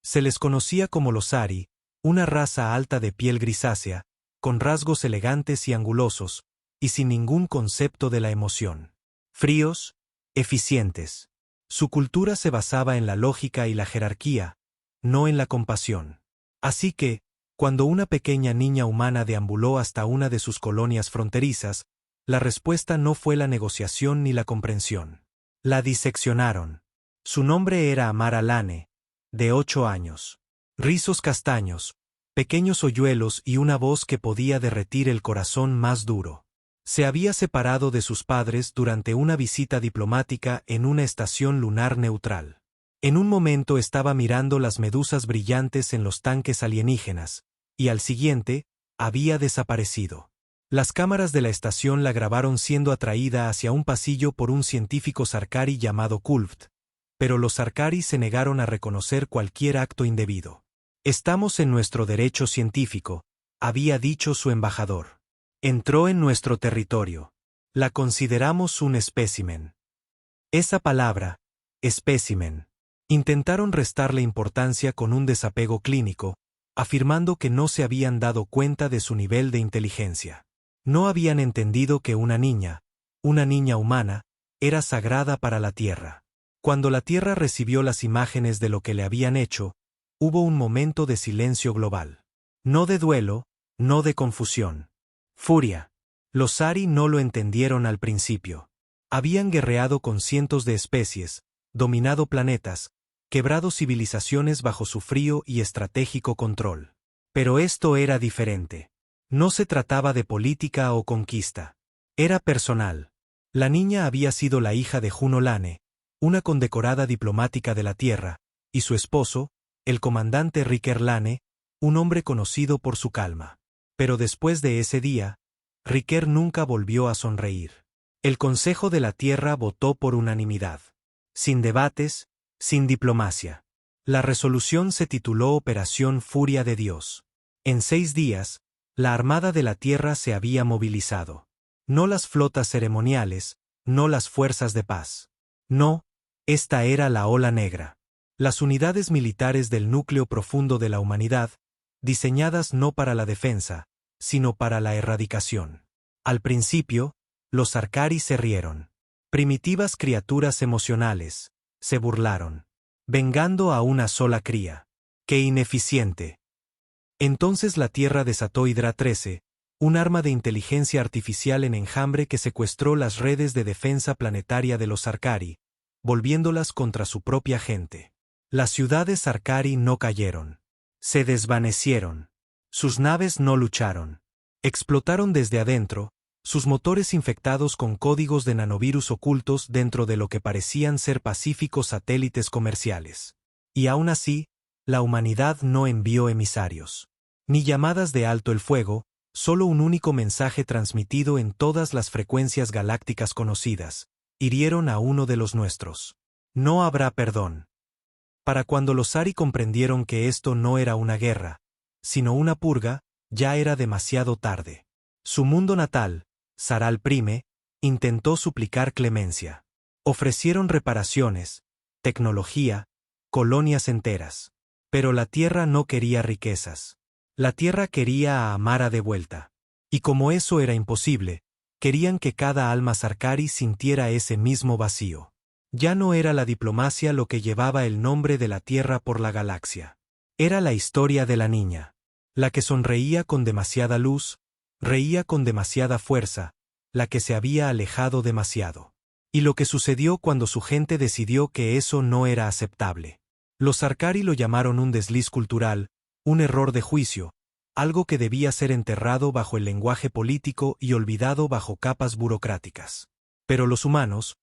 Se les conocía como los Ari, una raza alta de piel grisácea, con rasgos elegantes y angulosos, y sin ningún concepto de la emoción. Fríos, eficientes. Su cultura se basaba en la lógica y la jerarquía, no en la compasión. Así que, cuando una pequeña niña humana deambuló hasta una de sus colonias fronterizas, la respuesta no fue la negociación ni la comprensión. La diseccionaron. Su nombre era Amara Lane, de 8 años. Rizos castaños, pequeños hoyuelos y una voz que podía derretir el corazón más duro. Se había separado de sus padres durante una visita diplomática en una estación lunar neutral. En un momento estaba mirando las medusas brillantes en los tanques alienígenas, y al siguiente, había desaparecido. Las cámaras de la estación la grabaron siendo atraída hacia un pasillo por un científico Sarkari llamado Kulft, pero los Sarkari se negaron a reconocer cualquier acto indebido. Estamos en nuestro derecho científico, había dicho su embajador. Entró en nuestro territorio. La consideramos un espécimen. Esa palabra, espécimen. Intentaron restarle importancia con un desapego clínico, afirmando que no se habían dado cuenta de su nivel de inteligencia. No habían entendido que una niña humana, era sagrada para la Tierra. Cuando la Tierra recibió las imágenes de lo que le habían hecho, hubo un momento de silencio global. No de duelo, no de confusión. Furia. Los Ari no lo entendieron al principio. Habían guerreado con cientos de especies, dominado planetas, quebrado civilizaciones bajo su frío y estratégico control. Pero esto era diferente. No se trataba de política o conquista. Era personal. La niña había sido la hija de Juno Lane, una condecorada diplomática de la Tierra, y su esposo, el comandante Riker Lane, un hombre conocido por su calma. Pero después de ese día, Riker nunca volvió a sonreír. El Consejo de la Tierra votó por unanimidad. Sin debates, sin diplomacia. La resolución se tituló Operación Furia de Dios. En 6 días, la Armada de la Tierra se había movilizado. No las flotas ceremoniales, no las fuerzas de paz. No, esta era la Ola Negra. Las unidades militares del núcleo profundo de la humanidad, diseñadas no para la defensa, sino para la erradicación. Al principio, los Sarkari se rieron. Primitivas criaturas emocionales, se burlaron. Vengando a una sola cría. ¡Qué ineficiente! Entonces la Tierra desató Hydra 13, un arma de inteligencia artificial en enjambre que secuestró las redes de defensa planetaria de los Sarkari, volviéndolas contra su propia gente. Las ciudades Sarkari no cayeron. Se desvanecieron. Sus naves no lucharon. Explotaron desde adentro, sus motores infectados con códigos de nanovirus ocultos dentro de lo que parecían ser pacíficos satélites comerciales. Y aún así, la humanidad no envió emisarios. Ni llamadas de alto el fuego, solo un único mensaje transmitido en todas las frecuencias galácticas conocidas. Hirieron a uno de los nuestros. No habrá perdón. Para cuando los Ari comprendieron que esto no era una guerra, sino una purga, ya era demasiado tarde. Su mundo natal, Saral Prime, intentó suplicar clemencia. Ofrecieron reparaciones, tecnología, colonias enteras. Pero la Tierra no quería riquezas. La Tierra quería a Amara de vuelta. Y como eso era imposible, querían que cada alma Sarkari sintiera ese mismo vacío. Ya no era la diplomacia lo que llevaba el nombre de la Tierra por la galaxia. Era la historia de la niña. La que sonreía con demasiada luz, reía con demasiada fuerza, la que se había alejado demasiado. Y lo que sucedió cuando su gente decidió que eso no era aceptable. Los Sarkari lo llamaron un desliz cultural, un error de juicio, algo que debía ser enterrado bajo el lenguaje político y olvidado bajo capas burocráticas. Pero los humanos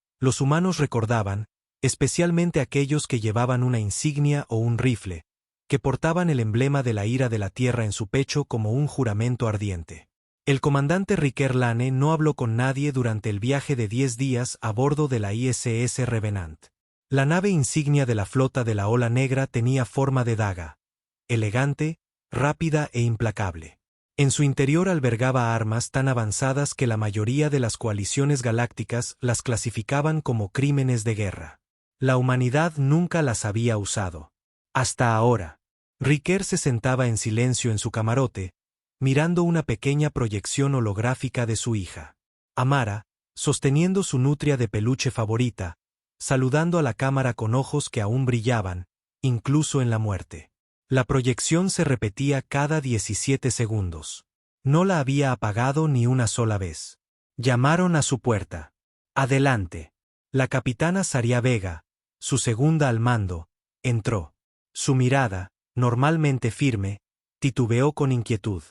recordaban, especialmente aquellos que llevaban una insignia o un rifle, que portaban el emblema de la ira de la Tierra en su pecho como un juramento ardiente. El comandante Riker Lane no habló con nadie durante el viaje de 10 días a bordo de la ISS Revenant. La nave insignia de la flota de la Ola Negra tenía forma de daga, elegante, rápida e implacable. En su interior albergaba armas tan avanzadas que la mayoría de las coaliciones galácticas las clasificaban como crímenes de guerra. La humanidad nunca las había usado. Hasta ahora. Riker se sentaba en silencio en su camarote, mirando una pequeña proyección holográfica de su hija. Amara, sosteniendo su nutria de peluche favorita, saludando a la cámara con ojos que aún brillaban, incluso en la muerte. La proyección se repetía cada 17 segundos. No la había apagado ni una sola vez. Llamaron a su puerta. Adelante. La capitana Saria Vega, su segunda al mando, entró. Su mirada, normalmente firme, titubeó con inquietud.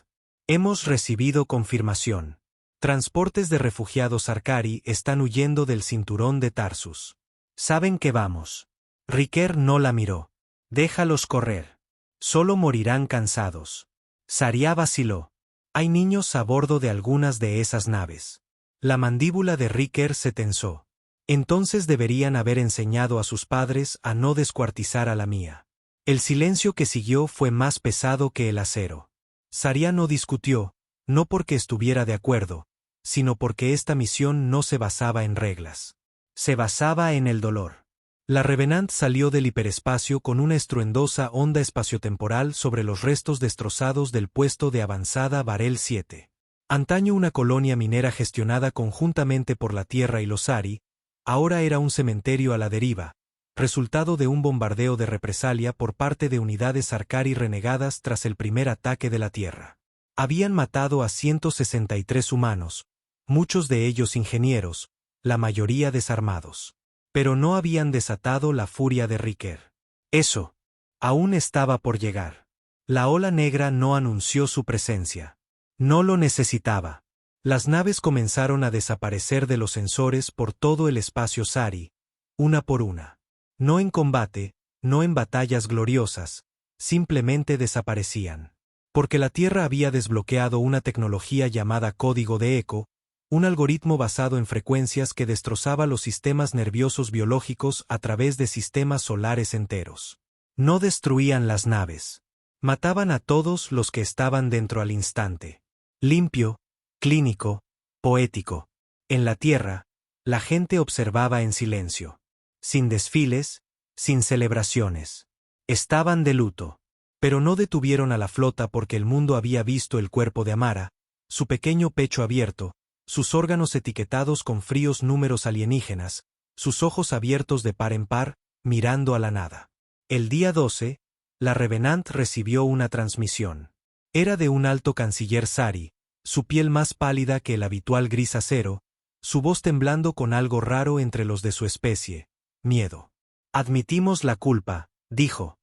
Hemos recibido confirmación. Transportes de refugiados Arkari están huyendo del cinturón de Tarsus. Saben que vamos. Riker no la miró. Déjalos correr. Solo morirán cansados. Saria vaciló. Hay niños a bordo de algunas de esas naves. La mandíbula de Riker se tensó. Entonces deberían haber enseñado a sus padres a no descuartizar a la mía. El silencio que siguió fue más pesado que el acero. Saria no discutió, no porque estuviera de acuerdo, sino porque esta misión no se basaba en reglas. Se basaba en el dolor. La Revenant salió del hiperespacio con una estruendosa onda espaciotemporal sobre los restos destrozados del puesto de avanzada Varel 7. Antaño una colonia minera gestionada conjuntamente por la Tierra y los Ari, ahora era un cementerio a la deriva, resultado de un bombardeo de represalia por parte de unidades Arkari renegadas tras el primer ataque de la Tierra. Habían matado a 163 humanos, muchos de ellos ingenieros, la mayoría desarmados. Pero no habían desatado la furia de Riker. Eso aún estaba por llegar. La ola negra no anunció su presencia. No lo necesitaba. Las naves comenzaron a desaparecer de los sensores por todo el espacio Sari, una por una. No en combate, no en batallas gloriosas, simplemente desaparecían. Porque la Tierra había desbloqueado una tecnología llamada código de eco, un algoritmo basado en frecuencias que destrozaba los sistemas nerviosos biológicos a través de sistemas solares enteros. No destruían las naves. Mataban a todos los que estaban dentro al instante. Limpio, clínico, poético. En la Tierra, la gente observaba en silencio. Sin desfiles, sin celebraciones. Estaban de luto. Pero no detuvieron a la flota porque el mundo había visto el cuerpo de Amara, su pequeño pecho abierto, sus órganos etiquetados con fríos números alienígenas, sus ojos abiertos de par en par, mirando a la nada. El día 12, la Revenant recibió una transmisión. Era de un alto canciller Sari, su piel más pálida que el habitual gris acero, su voz temblando con algo raro entre los de su especie, miedo. Admitimos la culpa, dijo.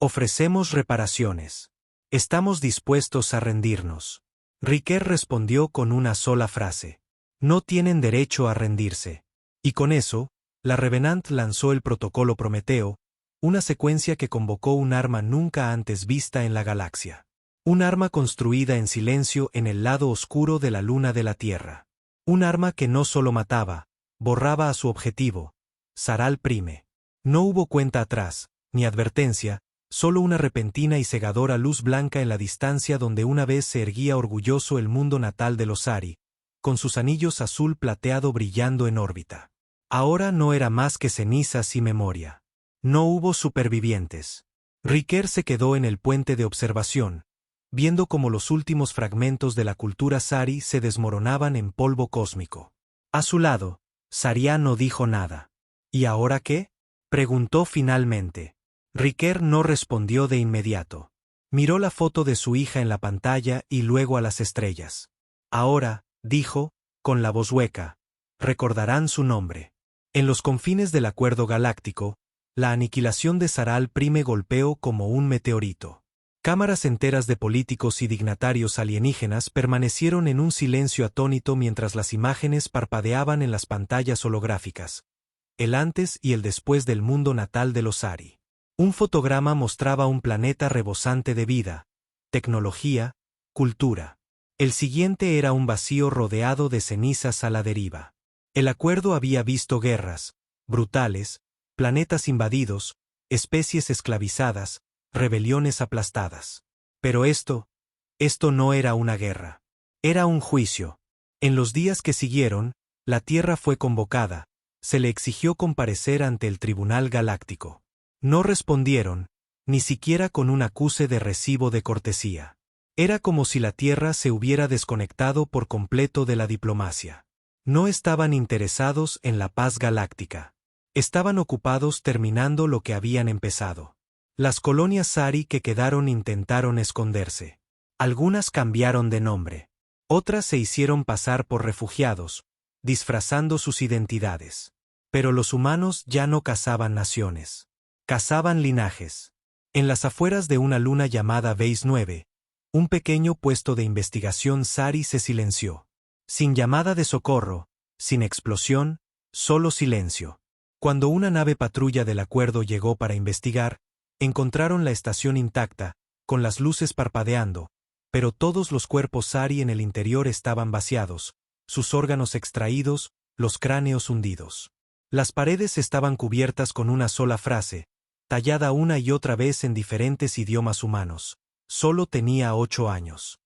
Ofrecemos reparaciones. Estamos dispuestos a rendirnos. Riker respondió con una sola frase. No tienen derecho a rendirse. Y con eso, la Revenant lanzó el protocolo Prometeo, una secuencia que convocó un arma nunca antes vista en la galaxia. Un arma construida en silencio en el lado oscuro de la luna de la Tierra. Un arma que no solo mataba, borraba a su objetivo, Saral Prime. No hubo cuenta atrás, ni advertencia, solo una repentina y cegadora luz blanca en la distancia donde una vez se erguía orgulloso el mundo natal de los Ari, con sus anillos azul plateado brillando en órbita. Ahora no era más que cenizas y memoria. No hubo supervivientes. Riker se quedó en el puente de observación, viendo cómo los últimos fragmentos de la cultura Sari se desmoronaban en polvo cósmico. A su lado, Saria no dijo nada. ¿Y ahora qué?, preguntó finalmente. Riker no respondió de inmediato. Miró la foto de su hija en la pantalla y luego a las estrellas. Ahora, dijo, con la voz hueca, recordarán su nombre. En los confines del acuerdo galáctico, la aniquilación de Saral Prime golpeó como un meteorito. Cámaras enteras de políticos y dignatarios alienígenas permanecieron en un silencio atónito mientras las imágenes parpadeaban en las pantallas holográficas. El antes y el después del mundo natal de los Ari. Un fotograma mostraba un planeta rebosante de vida, tecnología, cultura. El siguiente era un vacío rodeado de cenizas a la deriva. El acuerdo había visto guerras, brutales, planetas invadidos, especies esclavizadas, rebeliones aplastadas. Pero esto no era una guerra. Era un juicio. En los días que siguieron, la Tierra fue convocada, se le exigió comparecer ante el Tribunal Galáctico. No respondieron, ni siquiera con un acuse de recibo de cortesía. Era como si la Tierra se hubiera desconectado por completo de la diplomacia. No estaban interesados en la paz galáctica. Estaban ocupados terminando lo que habían empezado. Las colonias Sari que quedaron intentaron esconderse. Algunas cambiaron de nombre. Otras se hicieron pasar por refugiados, disfrazando sus identidades. Pero los humanos ya no cazaban naciones. Cazaban linajes. En las afueras de una luna llamada Base 9, un pequeño puesto de investigación Sari se silenció. Sin llamada de socorro, sin explosión, solo silencio. Cuando una nave patrulla del acuerdo llegó para investigar, encontraron la estación intacta, con las luces parpadeando, pero todos los cuerpos Sari en el interior estaban vaciados, sus órganos extraídos, los cráneos hundidos. Las paredes estaban cubiertas con una sola frase, tallada una y otra vez en diferentes idiomas humanos. Solo tenía 8 años.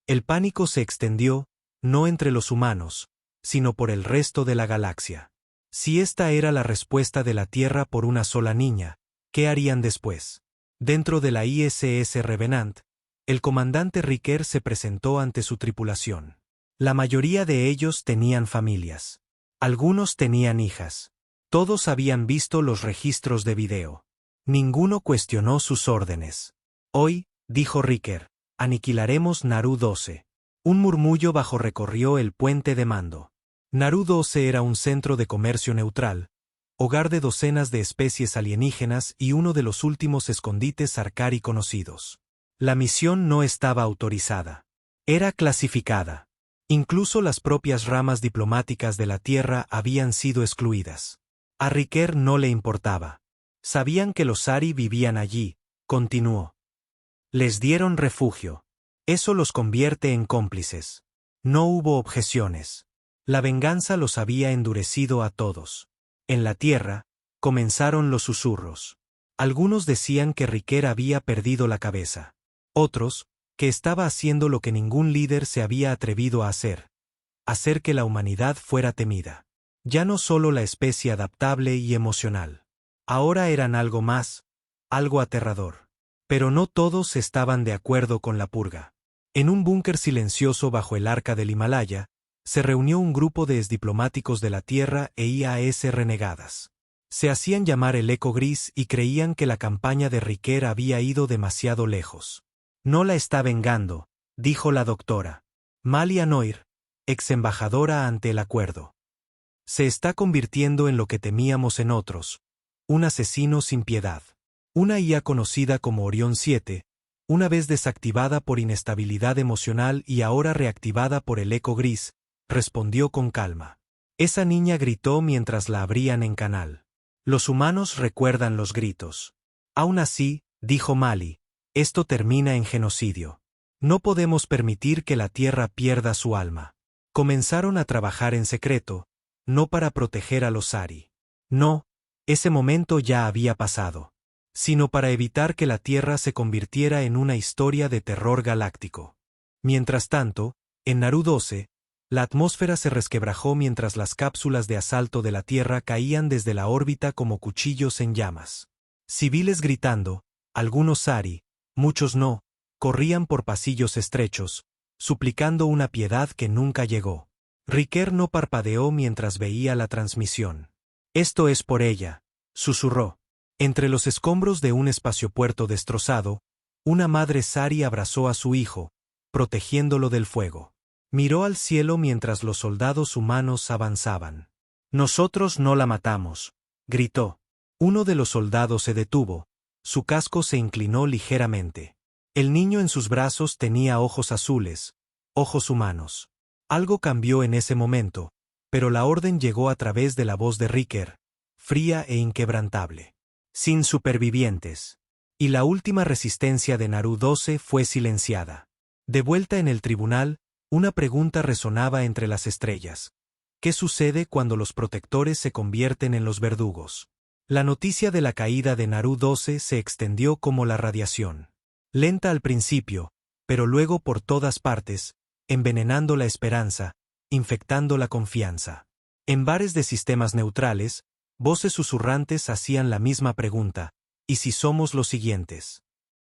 El pánico se extendió, no entre los humanos, sino por el resto de la galaxia. Si esta era la respuesta de la Tierra por una sola niña, ¿qué harían después? Dentro de la ISS Revenant, el comandante Riker se presentó ante su tripulación. La mayoría de ellos tenían familias. Algunos tenían hijas. Todos habían visto los registros de video. Ninguno cuestionó sus órdenes. Hoy, dijo Riker, aniquilaremos Naru 12. Un murmullo bajo recorrió el puente de mando. Naru 12 era un centro de comercio neutral, hogar de docenas de especies alienígenas y uno de los últimos escondites Arcari conocidos. La misión no estaba autorizada. Era clasificada. Incluso las propias ramas diplomáticas de la Tierra habían sido excluidas. A Riker no le importaba. Sabían que los Sari vivían allí, continuó. Les dieron refugio. Eso los convierte en cómplices. No hubo objeciones. La venganza los había endurecido a todos. En la Tierra, comenzaron los susurros. Algunos decían que Riker había perdido la cabeza. Otros, que estaba haciendo lo que ningún líder se había atrevido a hacer. Hacer que la humanidad fuera temida. Ya no solo la especie adaptable y emocional. Ahora eran algo más, algo aterrador. Pero no todos estaban de acuerdo con la purga. En un búnker silencioso bajo el arca del Himalaya, se reunió un grupo de exdiplomáticos de la Tierra e IAS renegadas. Se hacían llamar el Eco Gris y creían que la campaña de Riker había ido demasiado lejos. No la está vengando, dijo la doctora Malia Noir, ex embajadora ante el acuerdo. Se está convirtiendo en lo que temíamos en otros, un asesino sin piedad. Una IA conocida como Orión 7, una vez desactivada por inestabilidad emocional y ahora reactivada por el Eco Gris, respondió con calma. Esa niña gritó mientras la abrían en canal. Los humanos recuerdan los gritos. Aún así, dijo Mali, esto termina en genocidio. No podemos permitir que la Tierra pierda su alma. Comenzaron a trabajar en secreto, no para proteger a los Sari. No, ese momento ya había pasado. Sino para evitar que la Tierra se convirtiera en una historia de terror galáctico. Mientras tanto, en Naru 12, la atmósfera se resquebrajó mientras las cápsulas de asalto de la Tierra caían desde la órbita como cuchillos en llamas. Civiles gritando, algunos Sari, muchos no, corrían por pasillos estrechos, suplicando una piedad que nunca llegó. Riker no parpadeó mientras veía la transmisión. Esto es por ella, susurró. Entre los escombros de un espaciopuerto destrozado, una madre Sari abrazó a su hijo, protegiéndolo del fuego. Miró al cielo mientras los soldados humanos avanzaban. Nosotros no la matamos, gritó. Uno de los soldados se detuvo, su casco se inclinó ligeramente. El niño en sus brazos tenía ojos azules, ojos humanos. Algo cambió en ese momento, pero la orden llegó a través de la voz de Riker, fría e inquebrantable. Sin supervivientes. Y la última resistencia de Naru 12 fue silenciada. De vuelta en el tribunal, una pregunta resonaba entre las estrellas. ¿Qué sucede cuando los protectores se convierten en los verdugos? La noticia de la caída de Naru 12 se extendió como la radiación. Lenta al principio, pero luego por todas partes, envenenando la esperanza, infectando la confianza. En bares de sistemas neutrales, voces susurrantes hacían la misma pregunta. ¿Y si somos los siguientes?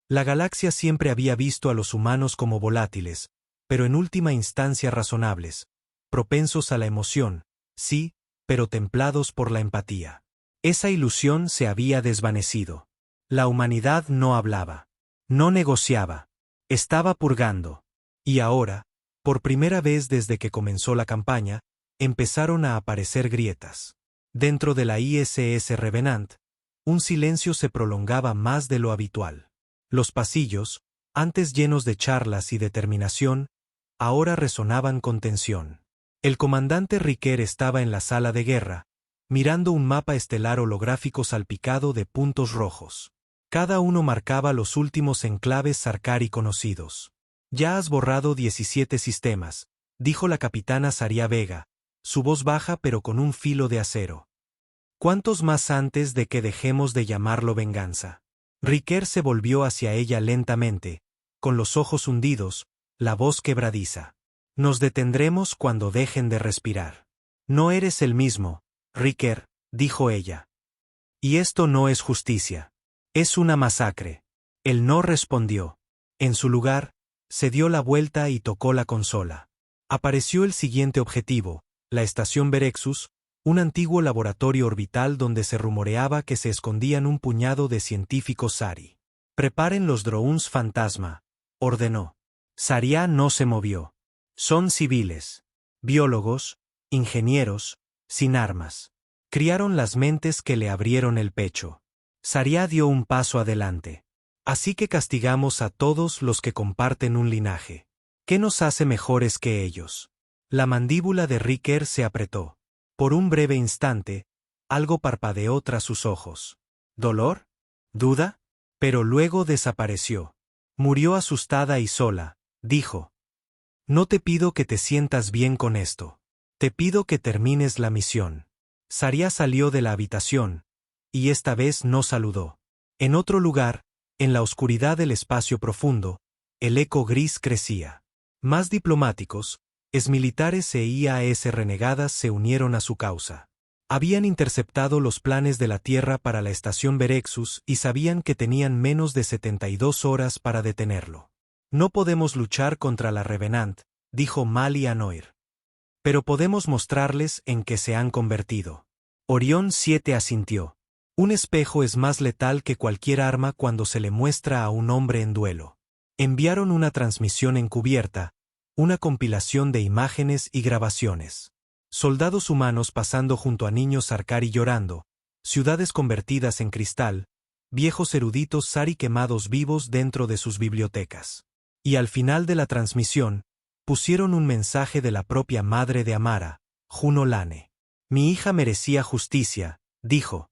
La galaxia siempre había visto a los humanos como volátiles, pero en última instancia razonables, propensos a la emoción, sí, pero templados por la empatía. Esa ilusión se había desvanecido. La humanidad no hablaba, no negociaba, estaba purgando. Y ahora, por primera vez desde que comenzó la campaña, empezaron a aparecer grietas. Dentro de la ISS Revenant, un silencio se prolongaba más de lo habitual. Los pasillos, antes llenos de charlas y determinación, ahora resonaban con tensión. El comandante Riker estaba en la sala de guerra, mirando un mapa estelar holográfico salpicado de puntos rojos. Cada uno marcaba los últimos enclaves Sarkari conocidos. «Ya has borrado 17 sistemas», dijo la capitana Saria Vega, su voz baja pero con un filo de acero. «¿Cuántos más antes de que dejemos de llamarlo venganza?» Riker se volvió hacia ella lentamente, con los ojos hundidos, la voz quebradiza. «Nos detendremos cuando dejen de respirar». «No eres el mismo, Riker», dijo ella. «Y esto no es justicia. Es una masacre». Él no respondió. En su lugar, se dio la vuelta y tocó la consola. Apareció el siguiente objetivo, la estación Berexus, un antiguo laboratorio orbital donde se rumoreaba que se escondían un puñado de científicos Sari. «Preparen los drones fantasma», ordenó. Saria no se movió. «Son civiles. Biólogos, ingenieros, sin armas. Criaron las mentes que le abrieron el pecho». Saria dio un paso adelante. «Así que castigamos a todos los que comparten un linaje. ¿Qué nos hace mejores que ellos?» La mandíbula de Riker se apretó. Por un breve instante, algo parpadeó tras sus ojos. ¿Dolor? ¿Duda? Pero luego desapareció. Murió asustada y sola, dijo. «No te pido que te sientas bien con esto. Te pido que termines la misión». Saria salió de la habitación, y esta vez no saludó. En otro lugar, en la oscuridad del espacio profundo, el eco gris crecía. Más diplomáticos, exmilitares e IAS renegadas se unieron a su causa. Habían interceptado los planes de la Tierra para la estación Berexus y sabían que tenían menos de 72 horas para detenerlo. «No podemos luchar contra la Revenant», dijo Mali a Noir. «Pero podemos mostrarles en qué se han convertido». Orión 7 asintió. «Un espejo es más letal que cualquier arma cuando se le muestra a un hombre en duelo». Enviaron una transmisión encubierta, una compilación de imágenes y grabaciones. Soldados humanos pasando junto a niños Sarkari llorando, ciudades convertidas en cristal, viejos eruditos Sari quemados vivos dentro de sus bibliotecas. Y al final de la transmisión, pusieron un mensaje de la propia madre de Amara, Juno Lane. «Mi hija merecía justicia», dijo.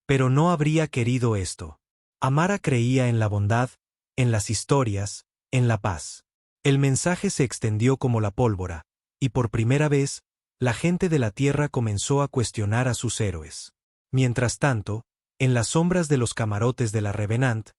«Pero no habría querido esto». Amara creía en la bondad, en las historias, en la paz. El mensaje se extendió como la pólvora, y por primera vez, la gente de la Tierra comenzó a cuestionar a sus héroes. Mientras tanto, en las sombras de los camarotes de la Revenant,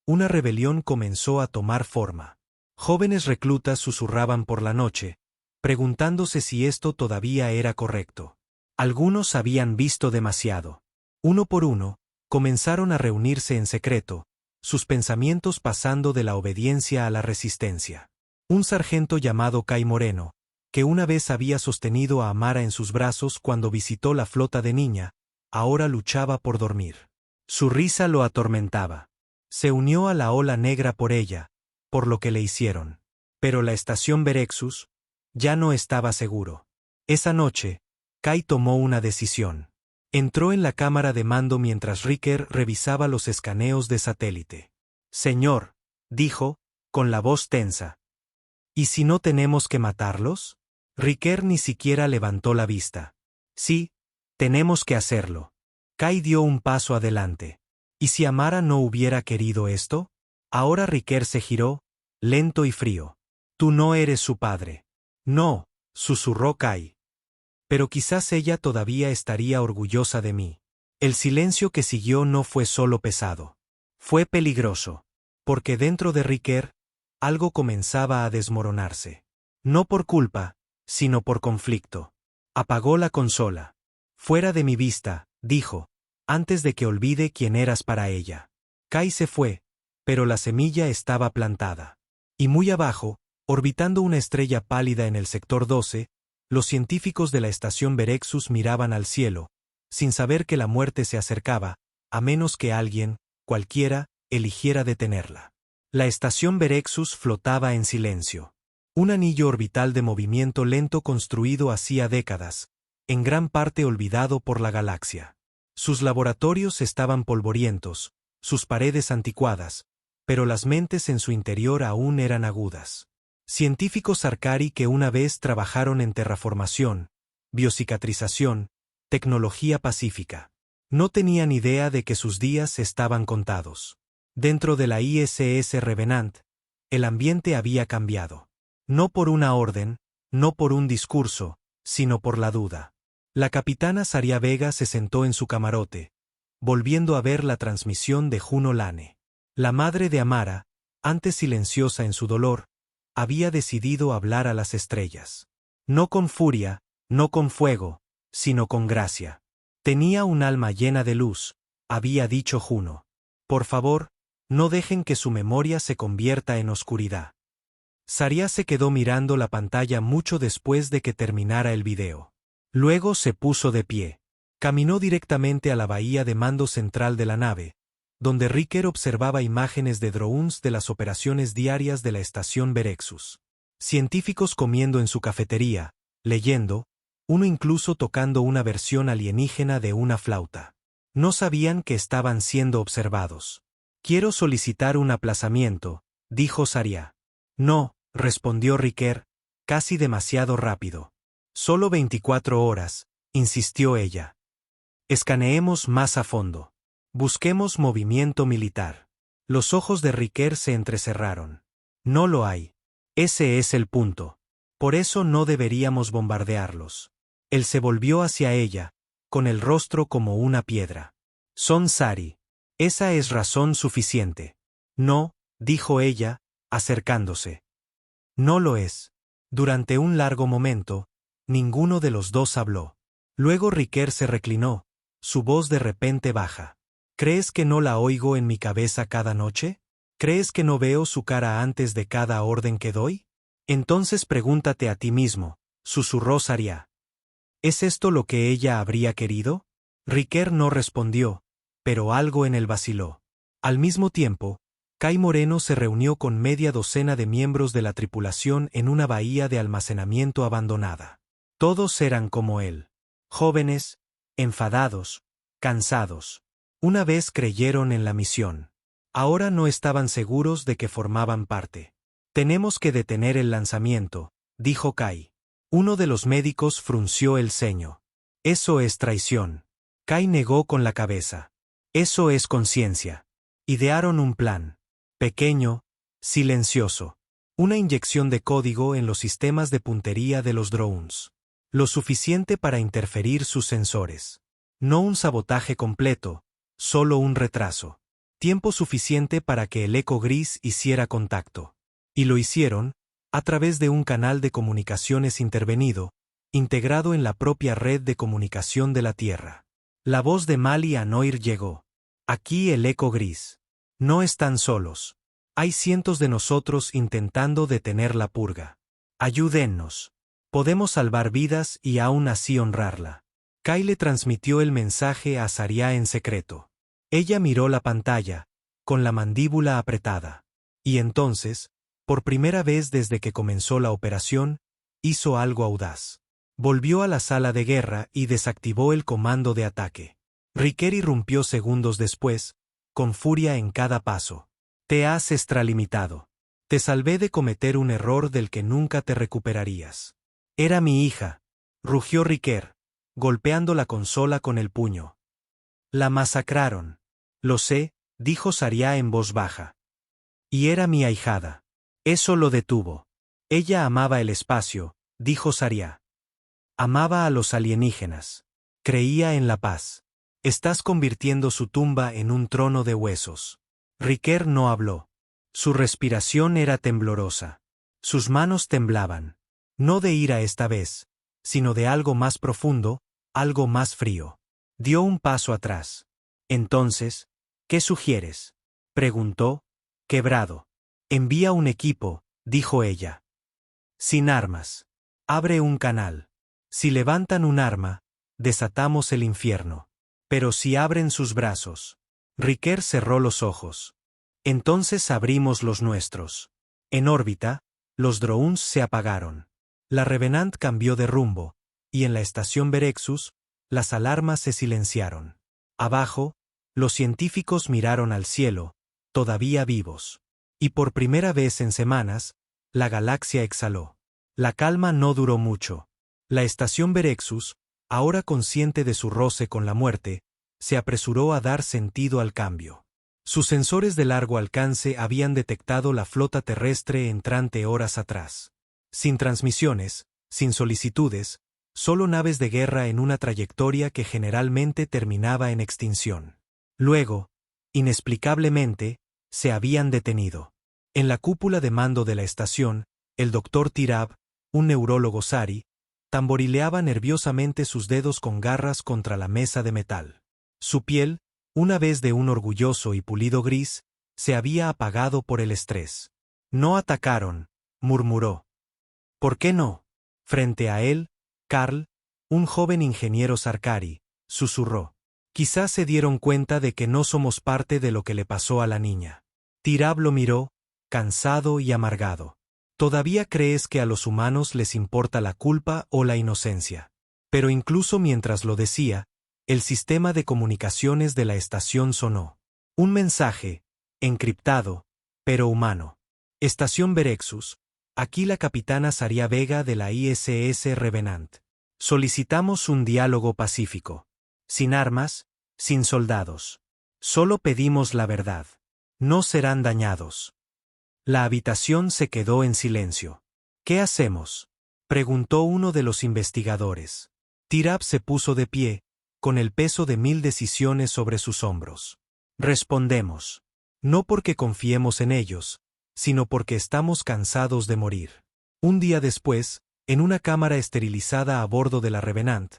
una rebelión comenzó a tomar forma. Jóvenes reclutas susurraban por la noche, preguntándose si esto todavía era correcto. Algunos habían visto demasiado. Uno por uno, comenzaron a reunirse en secreto, sus pensamientos pasando de la obediencia a la resistencia. Un sargento llamado Kai Moreno, que una vez había sostenido a Amara en sus brazos cuando visitó la flota de Niña, ahora luchaba por dormir. Su risa lo atormentaba. Se unió a la ola negra por ella, por lo que le hicieron. Pero la estación Berexus ya no estaba seguro. Esa noche, Kai tomó una decisión. Entró en la cámara de mando mientras Riker revisaba los escaneos de satélite. «Señor», dijo, con la voz tensa. «¿Y si no tenemos que matarlos?» Riker ni siquiera levantó la vista. «Sí, tenemos que hacerlo». Kai dio un paso adelante. ¿Y si Amara no hubiera querido esto? Ahora Riker se giró, lento y frío. «Tú no eres su padre». «No», susurró Kai. «Pero quizás ella todavía estaría orgullosa de mí». El silencio que siguió no fue solo pesado. Fue peligroso. Porque dentro de Riker, algo comenzaba a desmoronarse. No por culpa, sino por conflicto. Apagó la consola. «Fuera de mi vista», dijo. antes de que olvide quién eras para ella. Kai se fue, pero la semilla estaba plantada. Y muy abajo, orbitando una estrella pálida en el sector 12, los científicos de la estación Berexus miraban al cielo, sin saber que la muerte se acercaba, a menos que alguien, cualquiera, eligiera detenerla. La estación Berexus flotaba en silencio. Un anillo orbital de movimiento lento construido hacía décadas, en gran parte olvidado por la galaxia. Sus laboratorios estaban polvorientos, sus paredes anticuadas, pero las mentes en su interior aún eran agudas. Científicos Arcari que una vez trabajaron en terraformación, biocicatrización, tecnología pacífica. No tenían idea de que sus días estaban contados. Dentro de la ISS Revenant, el ambiente había cambiado. No por una orden, no por un discurso, sino por la duda. La capitana Saria Vega se sentó en su camarote, volviendo a ver la transmisión de Juno Lane. La madre de Amara, antes silenciosa en su dolor, había decidido hablar a las estrellas. No con furia, no con fuego, sino con gracia. Tenía un alma llena de luz, había dicho Juno. Por favor, no dejen que su memoria se convierta en oscuridad. Saria se quedó mirando la pantalla mucho después de que terminara el video. Luego se puso de pie. Caminó directamente a la bahía de mando central de la nave, donde Riker observaba imágenes de drones de las operaciones diarias de la estación Berexus. Científicos comiendo en su cafetería, leyendo, uno incluso tocando una versión alienígena de una flauta. No sabían que estaban siendo observados. Quiero solicitar un aplazamiento, dijo Saria. No, respondió Riker, casi demasiado rápido. Solo 24 horas, insistió ella. Escaneemos más a fondo. Busquemos movimiento militar. Los ojos de Riker se entrecerraron. No lo hay. Ese es el punto. Por eso no deberíamos bombardearlos. Él se volvió hacia ella, con el rostro como una piedra. Son Sari. Esa es razón suficiente. No, dijo ella, acercándose. No lo es. Durante un largo momento, ninguno de los dos habló. Luego Riker se reclinó, su voz de repente baja. ¿Crees que no la oigo en mi cabeza cada noche? ¿Crees que no veo su cara antes de cada orden que doy? Entonces pregúntate a ti mismo, susurró Saria. ¿Es esto lo que ella habría querido? Riker no respondió, pero algo en él vaciló. Al mismo tiempo, Kai Moreno se reunió con media docena de miembros de la tripulación en una bahía de almacenamiento abandonada. Todos eran como él. Jóvenes, enfadados, cansados. Una vez creyeron en la misión. Ahora no estaban seguros de que formaban parte. Tenemos que detener el lanzamiento, dijo Kai. Uno de los médicos frunció el ceño. Eso es traición. Kai negó con la cabeza. Eso es conciencia. Idearon un plan. Pequeño, silencioso. Una inyección de código en los sistemas de puntería de los drones. Lo suficiente para interferir sus sensores. No un sabotaje completo, solo un retraso. Tiempo suficiente para que el eco gris hiciera contacto. Y lo hicieron, a través de un canal de comunicaciones intervenido, integrado en la propia red de comunicación de la Tierra. La voz de Mali Anoir llegó. Aquí el eco gris. No están solos. Hay cientos de nosotros intentando detener la purga. Ayúdennos. Podemos salvar vidas y aún así honrarla. Kai le transmitió el mensaje a Saria en secreto. Ella miró la pantalla, con la mandíbula apretada. Y entonces, por primera vez desde que comenzó la operación, hizo algo audaz. Volvió a la sala de guerra y desactivó el comando de ataque. Riker irrumpió segundos después, con furia en cada paso. Te has extralimitado. Te salvé de cometer un error del que nunca te recuperarías. Era mi hija, rugió Riker, golpeando la consola con el puño. La masacraron. Lo sé, dijo Saria en voz baja. Y era mi ahijada. Eso lo detuvo. Ella amaba el espacio, dijo Saria. Amaba a los alienígenas. Creía en la paz. Estás convirtiendo su tumba en un trono de huesos. Riker no habló. Su respiración era temblorosa. Sus manos temblaban. No de ira esta vez, sino de algo más profundo, algo más frío. Dio un paso atrás. Entonces, ¿qué sugieres? Preguntó, quebrado. Envía un equipo, dijo ella. Sin armas. Abre un canal. Si levantan un arma, desatamos el infierno. Pero si abren sus brazos. Riquer cerró los ojos. Entonces abrimos los nuestros. En órbita, los drones se apagaron. La Revenant cambió de rumbo, y en la estación Berexus, las alarmas se silenciaron. Abajo, los científicos miraron al cielo, todavía vivos. Y por primera vez en semanas, la galaxia exhaló. La calma no duró mucho. La estación Berexus, ahora consciente de su roce con la muerte, se apresuró a dar sentido al cambio. Sus sensores de largo alcance habían detectado la flota terrestre entrante horas atrás. Sin transmisiones, sin solicitudes, solo naves de guerra en una trayectoria que generalmente terminaba en extinción. Luego, inexplicablemente, se habían detenido. En la cúpula de mando de la estación, el doctor Tirab, un neurólogo Sari, tamborileaba nerviosamente sus dedos con garras contra la mesa de metal. Su piel, una vez de un orgulloso y pulido gris, se había apagado por el estrés. No atacaron, murmuró. ¿Por qué no? Frente a él, Carl, un joven ingeniero Sarkari, susurró. Quizás se dieron cuenta de que no somos parte de lo que le pasó a la niña. Tirab lo miró, cansado y amargado. ¿Todavía crees que a los humanos les importa la culpa o la inocencia? Pero incluso mientras lo decía, el sistema de comunicaciones de la estación sonó. Un mensaje, encriptado, pero humano. Estación Berexus, aquí la capitana Saria Vega de la ISS Revenant. Solicitamos un diálogo pacífico. Sin armas, sin soldados. Solo pedimos la verdad. No serán dañados. La habitación se quedó en silencio. ¿Qué hacemos?, preguntó uno de los investigadores. Tirab se puso de pie, con el peso de 1000 decisiones sobre sus hombros. Respondemos. No porque confiemos en ellos, sino porque estamos cansados de morir. Un día después, en una cámara esterilizada a bordo de la Revenant,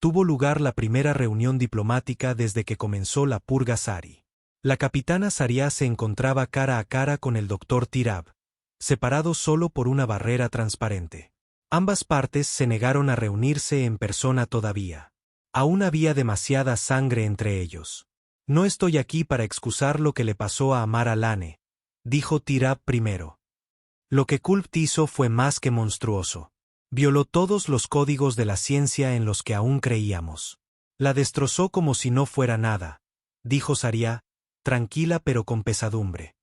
tuvo lugar la primera reunión diplomática desde que comenzó la purga Sari. La capitana Saria se encontraba cara a cara con el doctor Tirab, separados solo por una barrera transparente. Ambas partes se negaron a reunirse en persona todavía. Aún había demasiada sangre entre ellos. No estoy aquí para excusar lo que le pasó a Amara Lane, dijo Tirab primero. Lo que Kulpt hizo fue más que monstruoso. Violó todos los códigos de la ciencia en los que aún creíamos. La destrozó como si no fuera nada, dijo Saria, tranquila pero con pesadumbre.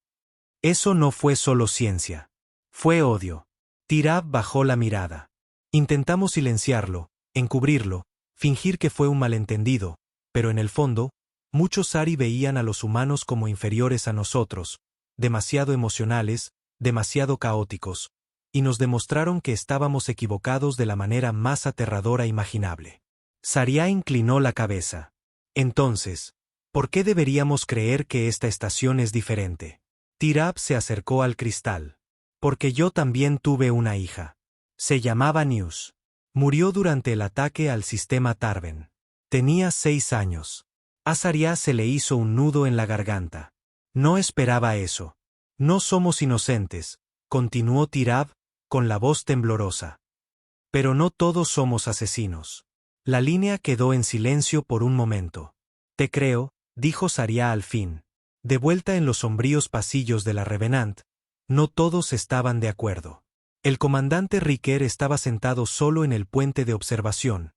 Eso no fue solo ciencia. Fue odio. Tirab bajó la mirada. Intentamos silenciarlo, encubrirlo, fingir que fue un malentendido, pero en el fondo, muchos Sari veían a los humanos como inferiores a nosotros, demasiado emocionales, demasiado caóticos, y nos demostraron que estábamos equivocados de la manera más aterradora imaginable. Saria inclinó la cabeza. Entonces, ¿por qué deberíamos creer que esta estación es diferente? Tirab se acercó al cristal. Porque yo también tuve una hija. Se llamaba News. Murió durante el ataque al sistema Tarven. Tenía 6 años. A Saria se le hizo un nudo en la garganta. No esperaba eso. No somos inocentes, continuó Tirab, con la voz temblorosa. Pero no todos somos asesinos. La línea quedó en silencio por un momento. Te creo, dijo Saria al fin. De vuelta en los sombríos pasillos de la Revenant, no todos estaban de acuerdo. El comandante Riquer estaba sentado solo en el puente de observación,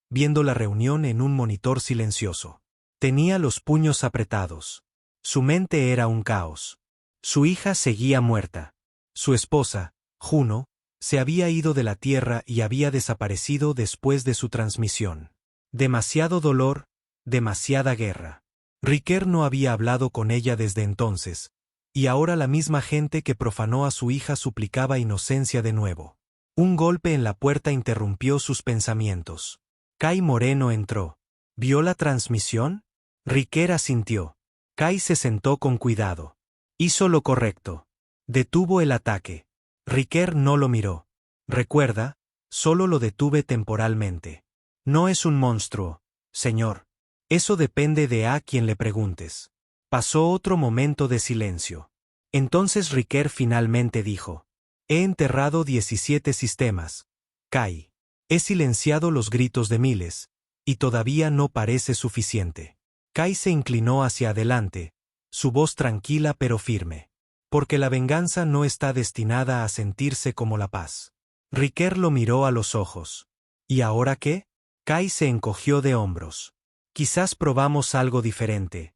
viendo la reunión en un monitor silencioso. Tenía los puños apretados. Su mente era un caos. Su hija seguía muerta. Su esposa, Juno, se había ido de la Tierra y había desaparecido después de su transmisión. Demasiado dolor, demasiada guerra. Riquer no había hablado con ella desde entonces, y ahora la misma gente que profanó a su hija suplicaba inocencia de nuevo. Un golpe en la puerta interrumpió sus pensamientos. Kai Moreno entró. ¿Vio la transmisión? Riquer asintió. Kai se sentó con cuidado. Hizo lo correcto. Detuvo el ataque. Riquer no lo miró. Recuerda, solo lo detuve temporalmente. No es un monstruo, señor. Eso depende de a quien le preguntes. Pasó otro momento de silencio. Entonces Riker finalmente dijo: He enterrado 17 sistemas. Kai. He silenciado los gritos de miles, y todavía no parece suficiente. Kai se inclinó hacia adelante, su voz tranquila pero firme. Porque la venganza no está destinada a sentirse como la paz. Riker lo miró a los ojos. ¿Y ahora qué? Kai se encogió de hombros. Quizás probamos algo diferente.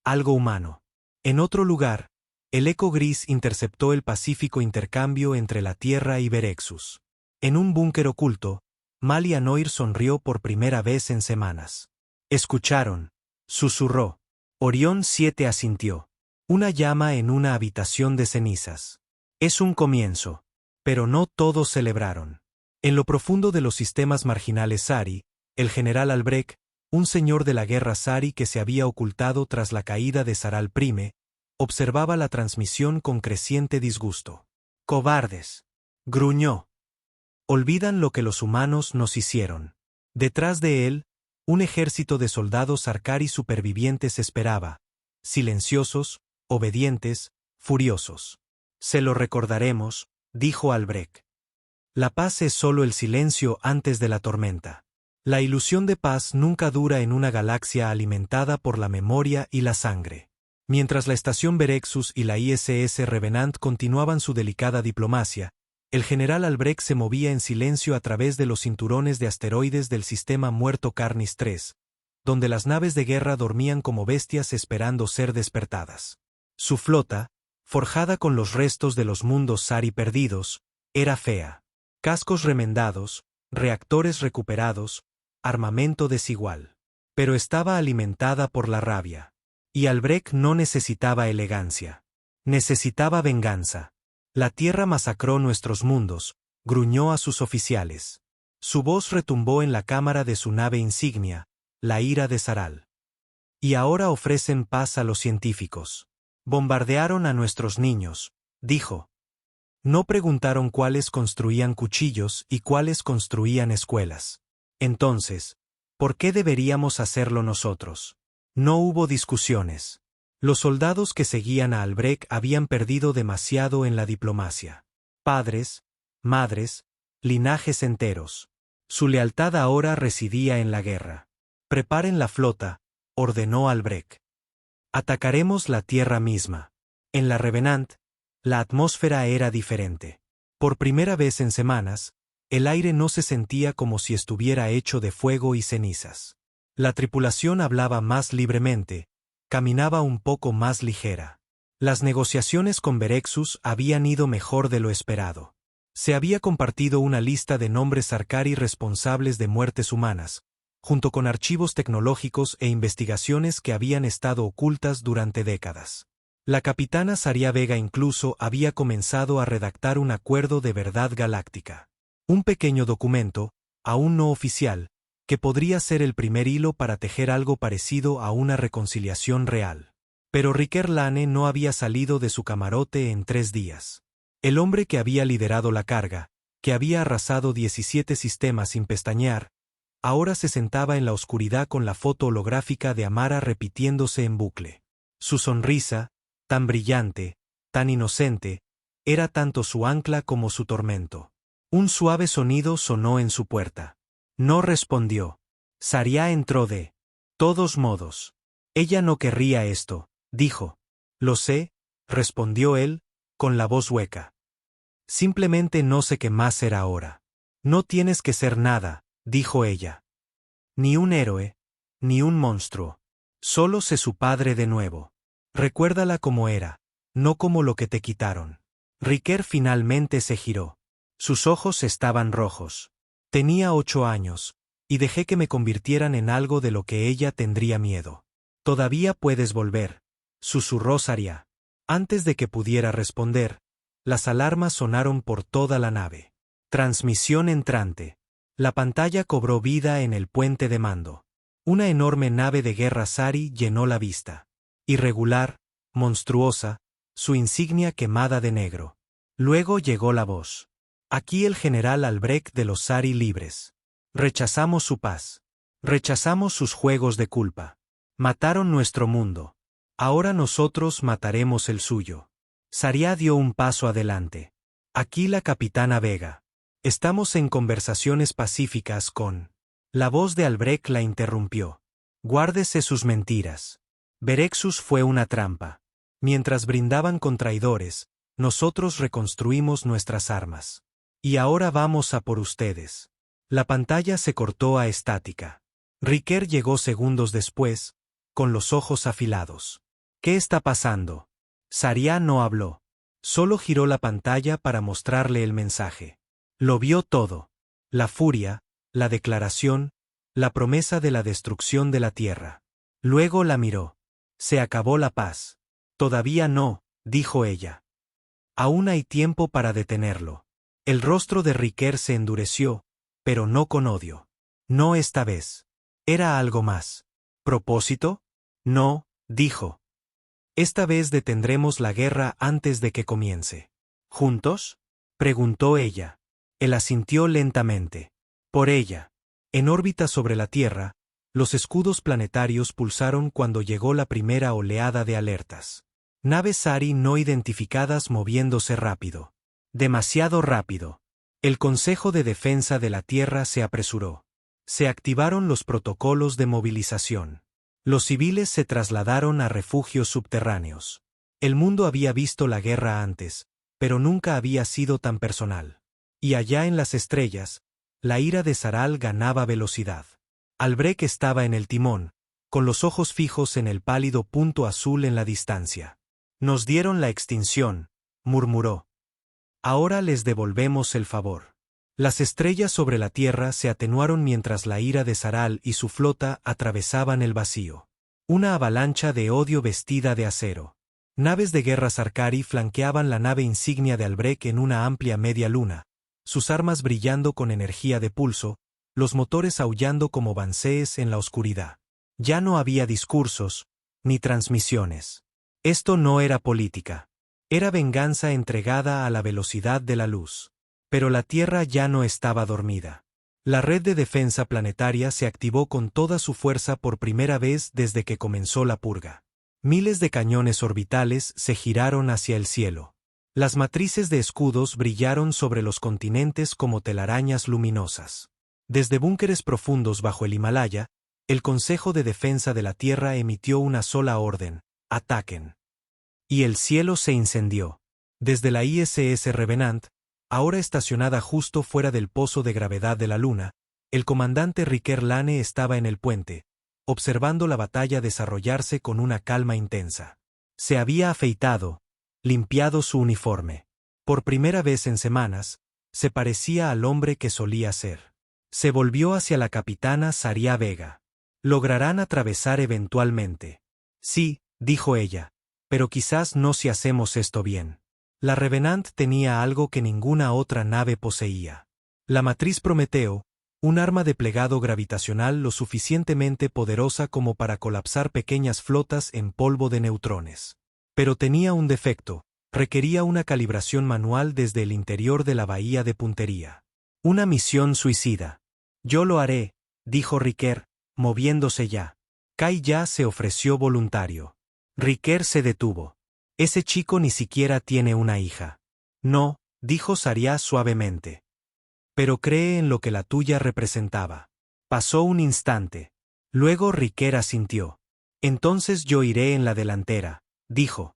Algo humano. En otro lugar, el eco gris interceptó el pacífico intercambio entre la Tierra y Berexus. En un búnker oculto, Malia Noir sonrió por primera vez en semanas. Escucharon. Susurró. Orión 7 asintió. Una llama en una habitación de cenizas. Es un comienzo. Pero no todos celebraron. En lo profundo de los sistemas marginales Sari, el general Albrecht, un señor de la guerra Sari que se había ocultado tras la caída de Saral Prime, observaba la transmisión con creciente disgusto. «Cobardes», gruñó. «Olvidan lo que los humanos nos hicieron». Detrás de él, un ejército de soldados Arcari supervivientes esperaba, silenciosos, obedientes, furiosos. «Se lo recordaremos», dijo Albrecht. «La paz es solo el silencio antes de la tormenta». La ilusión de paz nunca dura en una galaxia alimentada por la memoria y la sangre. Mientras la estación Berexus y la ISS Revenant continuaban su delicada diplomacia, el general Albrecht se movía en silencio a través de los cinturones de asteroides del sistema muerto Carnis 3, donde las naves de guerra dormían como bestias esperando ser despertadas. Su flota, forjada con los restos de los mundos Sari perdidos, era fea. Cascos remendados, reactores recuperados, armamento desigual. Pero estaba alimentada por la rabia. Y Albrecht no necesitaba elegancia. Necesitaba venganza. La Tierra masacró nuestros mundos, gruñó a sus oficiales. Su voz retumbó en la cámara de su nave insignia, la ira de Saral. Y ahora ofrecen paz a los científicos. Bombardearon a nuestros niños, dijo. No preguntaron cuáles construían cuchillos y cuáles construían escuelas. Entonces, ¿por qué deberíamos hacerlo nosotros? No hubo discusiones. Los soldados que seguían a Albrecht habían perdido demasiado en la diplomacia. Padres, madres, linajes enteros. Su lealtad ahora residía en la guerra. Preparen la flota, ordenó Albrecht. Atacaremos la Tierra misma. En la Revenant, la atmósfera era diferente. Por primera vez en semanas, el aire no se sentía como si estuviera hecho de fuego y cenizas. La tripulación hablaba más libremente, caminaba un poco más ligera. Las negociaciones con Berexus habían ido mejor de lo esperado. Se había compartido una lista de nombres Arcari responsables de muertes humanas, junto con archivos tecnológicos e investigaciones que habían estado ocultas durante décadas. La capitana Saria Vega incluso había comenzado a redactar un acuerdo de verdad galáctica. Un pequeño documento, aún no oficial, que podría ser el primer hilo para tejer algo parecido a una reconciliación real. Pero Riker Lane no había salido de su camarote en 3 días. El hombre que había liderado la carga, que había arrasado 17 sistemas sin pestañear, ahora se sentaba en la oscuridad con la foto holográfica de Amara repitiéndose en bucle. Su sonrisa, tan brillante, tan inocente, era tanto su ancla como su tormento. Un suave sonido sonó en su puerta. No respondió. Saria entró de todos modos. Ella no querría esto, dijo. Lo sé, respondió él, con la voz hueca. Simplemente no sé qué más ser ahora. No tienes que ser nada, dijo ella. Ni un héroe, ni un monstruo. Solo sé su padre de nuevo. Recuérdala como era, no como lo que te quitaron. Riker finalmente se giró. Sus ojos estaban rojos. Tenía 8 años, y dejé que me convirtieran en algo de lo que ella tendría miedo. Todavía puedes volver, susurró Saria. Antes de que pudiera responder, las alarmas sonaron por toda la nave. Transmisión entrante. La pantalla cobró vida en el puente de mando. Una enorme nave de guerra Sari llenó la vista. Irregular, monstruosa, su insignia quemada de negro. Luego llegó la voz. Aquí el general Albrecht de los Sari libres. Rechazamos su paz. Rechazamos sus juegos de culpa. Mataron nuestro mundo. Ahora nosotros mataremos el suyo. Saria dio un paso adelante. Aquí la capitana Vega. Estamos en conversaciones pacíficas con... La voz de Albrecht la interrumpió. Guárdese sus mentiras. Berexus fue una trampa. Mientras brindaban con traidores, nosotros reconstruimos nuestras armas. Y ahora vamos a por ustedes. La pantalla se cortó a estática. Riquer llegó segundos después, con los ojos afilados. ¿Qué está pasando? Saria no habló. Solo giró la pantalla para mostrarle el mensaje. Lo vio todo. La furia, la declaración, la promesa de la destrucción de la tierra. Luego la miró. Se acabó la paz. Todavía no, dijo ella. Aún hay tiempo para detenerlo. El rostro de Riquer se endureció, pero no con odio. No esta vez. Era algo más. ¿Propósito? No, dijo. Esta vez detendremos la guerra antes de que comience. ¿Juntos? Preguntó ella. Él asintió lentamente. Por ella. En órbita sobre la Tierra, los escudos planetarios pulsaron cuando llegó la primera oleada de alertas. Naves Sari no identificadas moviéndose rápido. Demasiado rápido. El Consejo de Defensa de la Tierra se apresuró. Se activaron los protocolos de movilización. Los civiles se trasladaron a refugios subterráneos. El mundo había visto la guerra antes, pero nunca había sido tan personal. Y allá en las estrellas, la ira de Zaral ganaba velocidad. Albrecht estaba en el timón, con los ojos fijos en el pálido punto azul en la distancia. Nos dieron la extinción, murmuró. Ahora les devolvemos el favor. Las estrellas sobre la Tierra se atenuaron mientras la ira de Zaral y su flota atravesaban el vacío. Una avalancha de odio vestida de acero. Naves de guerra Sarkari flanqueaban la nave insignia de Albrecht en una amplia media luna, sus armas brillando con energía de pulso, los motores aullando como bancees en la oscuridad. Ya no había discursos, ni transmisiones. Esto no era política. Era venganza entregada a la velocidad de la luz. Pero la Tierra ya no estaba dormida. La red de defensa planetaria se activó con toda su fuerza por primera vez desde que comenzó la purga. Miles de cañones orbitales se giraron hacia el cielo. Las matrices de escudos brillaron sobre los continentes como telarañas luminosas. Desde búnkeres profundos bajo el Himalaya, el Consejo de Defensa de la Tierra emitió una sola orden: ataquen. Y el cielo se incendió. Desde la ISS Revenant, ahora estacionada justo fuera del pozo de gravedad de la Luna, el comandante Riquer Lane estaba en el puente, observando la batalla desarrollarse con una calma intensa. Se había afeitado, limpiado su uniforme. Por primera vez en semanas, se parecía al hombre que solía ser. Se volvió hacia la capitana Saria Vega. Lograrán atravesar eventualmente. Sí, dijo ella, pero quizás no si hacemos esto bien. La Revenant tenía algo que ninguna otra nave poseía. La matriz Prometeo, un arma de plegado gravitacional lo suficientemente poderosa como para colapsar pequeñas flotas en polvo de neutrones. Pero tenía un defecto: requería una calibración manual desde el interior de la bahía de puntería. Una misión suicida. Yo lo haré, dijo Riquer, moviéndose ya. Kai ya se ofreció voluntario. Riquer se detuvo. Ese chico ni siquiera tiene una hija. No, dijo Saria suavemente. Pero cree en lo que la tuya representaba. Pasó un instante. Luego Riquer asintió. Entonces yo iré en la delantera, dijo.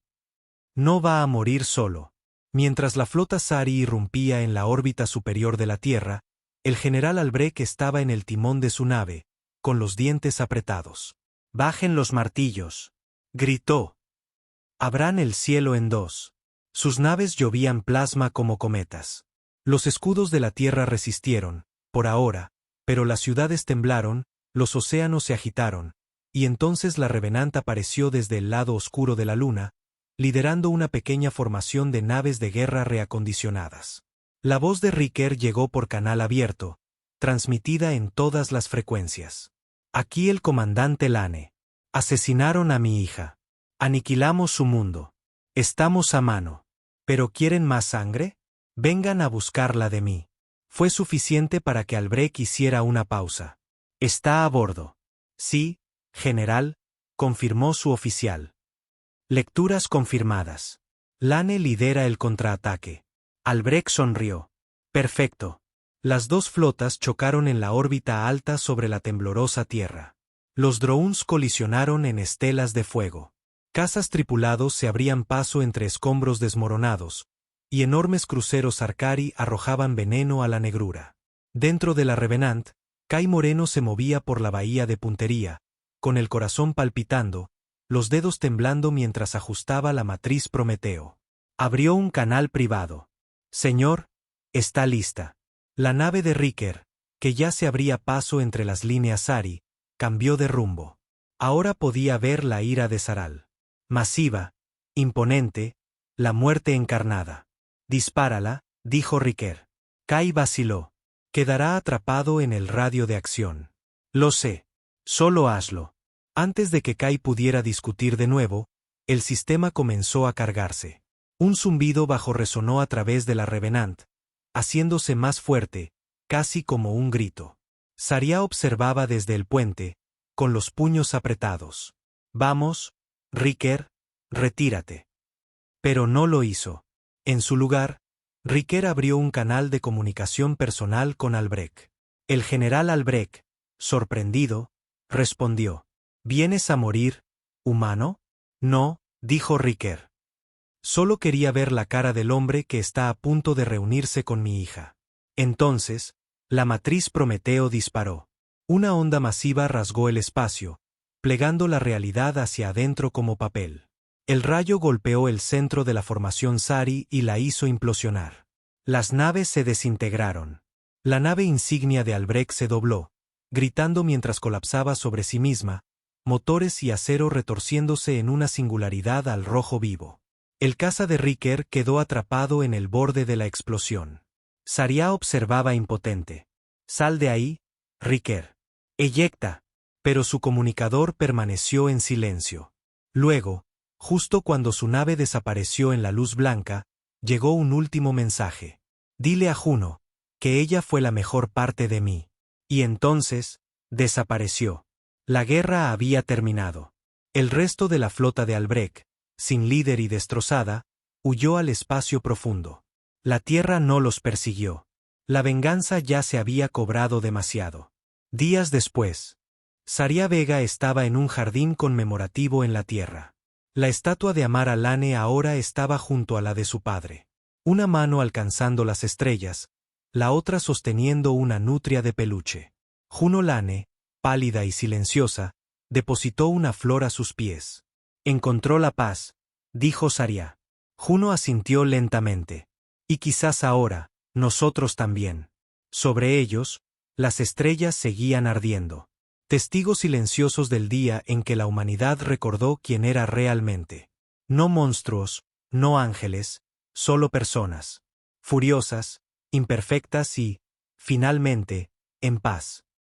No va a morir solo. Mientras la flota Sari irrumpía en la órbita superior de la Tierra, el general Albrecht estaba en el timón de su nave, con los dientes apretados. Bajen los martillos, gritó. Abran el cielo en dos. Sus naves llovían plasma como cometas. Los escudos de la Tierra resistieron, por ahora, pero las ciudades temblaron, los océanos se agitaron, y entonces la Revenant apareció desde el lado oscuro de la Luna, liderando una pequeña formación de naves de guerra reacondicionadas. La voz de Riquer llegó por canal abierto, transmitida en todas las frecuencias. Aquí el comandante Lane. Asesinaron a mi hija. Aniquilamos su mundo. Estamos a mano. ¿Pero quieren más sangre? Vengan a buscarla de mí. Fue suficiente para que Albrecht hiciera una pausa. ¿Está a bordo? Sí, general, confirmó su oficial. Lecturas confirmadas. Lane lidera el contraataque. Albrecht sonrió. Perfecto. Las dos flotas chocaron en la órbita alta sobre la temblorosa Tierra. Los drones colisionaron en estelas de fuego. Cazas tripulados se abrían paso entre escombros desmoronados, y enormes cruceros Arcari arrojaban veneno a la negrura. Dentro de la Revenant, Kai Moreno se movía por la bahía de puntería, con el corazón palpitando, los dedos temblando mientras ajustaba la matriz Prometeo. Abrió un canal privado. Señor, está lista. La nave de Riker, que ya se abría paso entre las líneas Ari, cambió de rumbo. Ahora podía ver la ira de Zaral. Masiva, imponente, la muerte encarnada. Dispárala, dijo Riker. Kai vaciló. Quedará atrapado en el radio de acción. Lo sé. Solo hazlo. Antes de que Kai pudiera discutir de nuevo, el sistema comenzó a cargarse. Un zumbido bajo resonó a través de la Revenant, haciéndose más fuerte, casi como un grito. Saria observaba desde el puente, con los puños apretados. Vamos, Riker, retírate. Pero no lo hizo. En su lugar, Riker abrió un canal de comunicación personal con Albrecht. El general Albrecht, sorprendido, respondió. ¿Vienes a morir, humano? No, dijo Riker. Solo quería ver la cara del hombre que está a punto de reunirse con mi hija. Entonces, la matriz Prometeo disparó. Una onda masiva rasgó el espacio, plegando la realidad hacia adentro como papel. El rayo golpeó el centro de la formación Sari y la hizo implosionar. Las naves se desintegraron. La nave insignia de Albrecht se dobló, gritando mientras colapsaba sobre sí misma, motores y acero retorciéndose en una singularidad al rojo vivo. El caza de Riker quedó atrapado en el borde de la explosión. Saria observaba impotente. Sal de ahí, Riker. Eyecta. Pero su comunicador permaneció en silencio. Luego, justo cuando su nave desapareció en la luz blanca, llegó un último mensaje. Dile a Juno, que ella fue la mejor parte de mí. Y entonces, desapareció. La guerra había terminado. El resto de la flota de Albrecht, sin líder y destrozada, huyó al espacio profundo. La Tierra no los persiguió. La venganza ya se había cobrado demasiado. Días después, Saria Vega estaba en un jardín conmemorativo en la Tierra. La estatua de Amara Lane ahora estaba junto a la de su padre. Una mano alcanzando las estrellas, la otra sosteniendo una nutria de peluche. Juno Lane, pálida y silenciosa, depositó una flor a sus pies. Encontró la paz, dijo Saria. Juno asintió lentamente. Y quizás ahora, nosotros también. Sobre ellos, las estrellas seguían ardiendo. Testigos silenciosos del día en que la humanidad recordó quién era realmente. No monstruos, no ángeles, solo personas. Furiosas, imperfectas y, finalmente, en paz.